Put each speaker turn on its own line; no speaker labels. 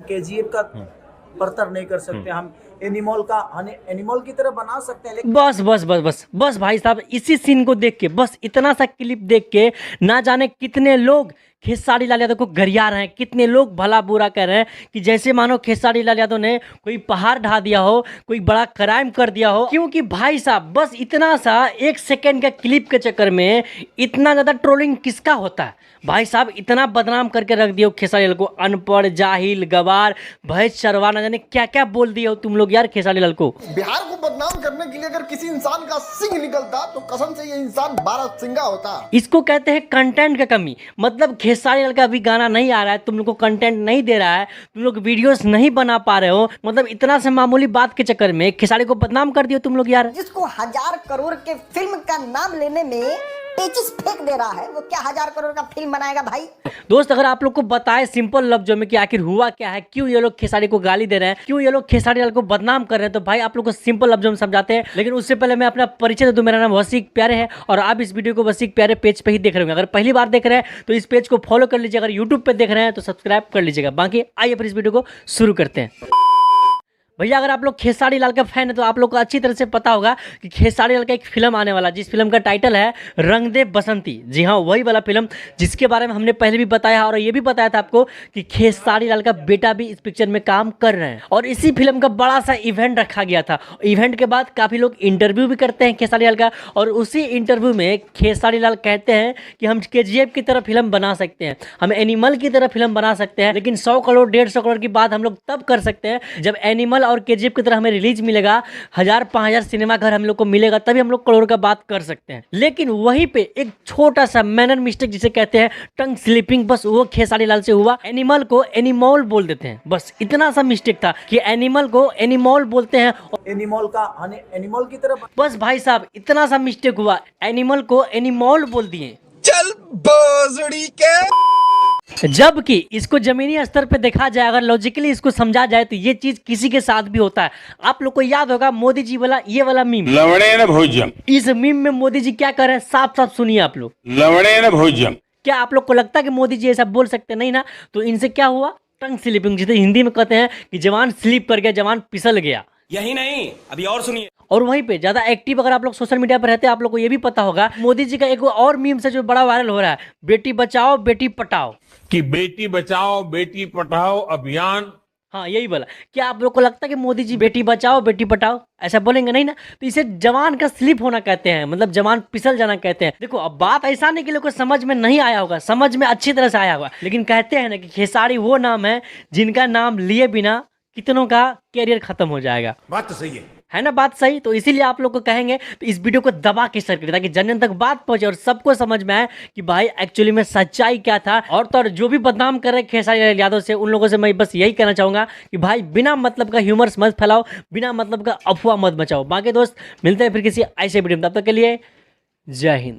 KGF का बर्तर नहीं कर सकते, हम एनिमल की तरह बना सकते हैं, लेकिन
बस बस बस बस बस भाई साहब, इसी सीन को देख के, बस इतना सा क्लिप देख के ना जाने कितने लोग खेसारी लाल यादव को गरिया रहे हैं, कितने लोग भला बुरा कह रहे हैं कि जैसे मानो खेसारी लाल यादव ने कोई पहाड़ ढा दिया हो, कोई बड़ा क्राइम कर दिया हो। क्योंकि भाई साहब बस इतना सा 1 सेकंड के क्लिप के चक्कर में इतना ज़्यादा ट्रोलिंग किसका होता है भाई साहब। इतना बदनाम करके रख दिया खेसारी लाल को, अनपढ़, जाहिल, गवार, भैंस चरवा, ना जाने क्या क्या बोल दिए हो तुम लोग यार खेसारी लाल को।
बिहार को बदनाम करने के लिए अगर किसी इंसान का सिंह निकलता तो कसम से ये इंसान 12 सिंगा होता।
इसको कहते हैं कंटेंट का कमी। मतलब खेसारी लाल का अभी गाना नहीं आ रहा है, तुम लोग को कंटेंट नहीं दे रहा है, तुम लोग वीडियोस नहीं बना पा रहे हो, मतलब इतना से मामूली बात के चक्कर में खेसारी को बदनाम कर दियो तुम लोग यार।
जिसको 1000 करोड़ के फिल्म का नाम लेने में पेचिस फेंक दे रहा है, वो क्या 1000 करोड़ का फिल्म बनाएगा भाई।
दोस्त अगर आप लोग को बताए सिंपल लफ्जों में कि आखिर हुआ क्या है, क्यों ये लोग खेसारी को गाली दे रहे हैं, क्यों ये लोग खेसारी लाल को बदनाम कर रहे हैं, तो भाई आप लोग को सिंपल लफ्जों में समझाते हैं। लेकिन उससे पहले मैं अपना परिचय दे दूं, मेरा नाम वसीक प्यारे है और आप इस वीडियो को वसीक प्यारे पेज पे ही देख रहे होंगे। अगर पहली बार देख रहे हैं तो इस पेज को फॉलो कर लीजिए, अगर यूट्यूब पे देख रहे हैं तो सब्सक्राइब कर लीजिएगा। बाकी आइए फिर इस वीडियो को शुरू करते हैं। भैया अगर आप लोग खेसारी लाल का फैन है तो आप लोग को अच्छी तरह से पता होगा कि खेसारी लाल का एक फिल्म आने वाला, जिस फिल्म का टाइटल है रंग दे बसंती। जी हाँ, वही वाला फिल्म जिसके बारे में हमने पहले भी बताया और ये भी बताया था आपको कि खेसारी लाल का बेटा भी इस पिक्चर में काम कर रहे हैं। और इसी फिल्म का बड़ा सा इवेंट रखा गया था। इवेंट के बाद काफ़ी लोग इंटरव्यू भी करते हैं खेसारी लाल का, और उसी इंटरव्यू में खेसारी लाल कहते हैं कि हम केजीएफ की तरह फिल्म बना सकते हैं, हम एनिमल की तरह फिल्म बना सकते हैं, लेकिन 100 करोड़ 150 करोड़ की बात हम लोग तब कर सकते हैं जब एनिमल और केजीएफ की तरह हमें रिलीज मिलेगा, 1000-5000 सिनेमा घर हम लोग को मिलेगा, तभी हम लोग करोड़ का बात कर सकते हैं। लेकिन वहीं पे एक छोटा सा मैनर मिस्टेक जिसे कहते हैं टंग स्लिपिंग, बस वो खेसारी लाल से हुआ। एनिमल को एनिमल बोल देते हैं, बस इतना सा मिस्टेक था कि एनिमल को एनिमल बोलते हैं,
एनिमल की तरह
बस भाई साहब इतना सा मिस्टेक हुआ, एनिमल को एनिमल बोल दिए।
चल बोजड़ी के।
जबकि इसको जमीनी स्तर पे देखा जाए, अगर लॉजिकली इसको समझा जाए तो ये चीज किसी के साथ भी होता है। आप लोग को याद होगा मोदी जी वाला ये वाला मीम,
लवणे न भोज्यम।
इस मीम में मोदी जी क्या कर रहे हैं साफ साफ सुनिए आप लोग।
लवणे न भोज्यम।
क्या आप लोग को लगता है कि मोदी जी ऐसा बोल सकते नहीं ना? तो इनसे क्या हुआ, टंग स्लिपिंग, जिसे हिंदी में कहते हैं कि जवान स्लिप कर गया, जवान फिसल गया।
यही नहीं, अभी और सुनिए।
और वहीं पे ज्यादा एक्टिव अगर आप लोग सोशल मीडिया पर रहते हैं, आप लोग को ये भी पता होगा मोदी जी का एक और मीम से जो बड़ा वायरल हो रहा है, बेटी बचाओ बेटी पटाओ,
कि बेटी बचाओ बेटी पढ़ाओ अभियान।
हाँ यही बोला। क्या आप लोग को लगता है कि मोदी जी बेटी बचाओ बेटी पटाओ ऐसा बोलेंगे? नहीं ना। तो इसे जवान का स्लिप होना कहते हैं, मतलब जवान फिसल जाना कहते हैं। देखो अब बात ऐसा नहीं कि लोग को समझ में नहीं आया होगा, समझ में अच्छी तरह से आया होगा, लेकिन कहते हैं ना कि खेसारी वो नाम है जिनका नाम लिए बिना कितनों का कैरियर खत्म हो जाएगा।
बात तो सही है
ना बात सही? तो इसीलिए आप लोग को कहेंगे तो इस वीडियो को दबा के शेयर करें ताकि जन जन तक बात पहुंचे और सबको समझ में आए कि भाई एक्चुअली में सच्चाई क्या था। और तो और जो भी बदनाम कर रहे हैं खेसारी लाल यादव से, उन लोगों से मैं बस यही कहना चाहूंगा कि भाई बिना मतलब का ह्यूमर्स मत फैलाओ, बिना मतलब का अफवाह मत बचाओ। बाकी दोस्त मिलते हैं फिर किसी ऐसे वीडियो में, तब तक के लिए जय हिंद।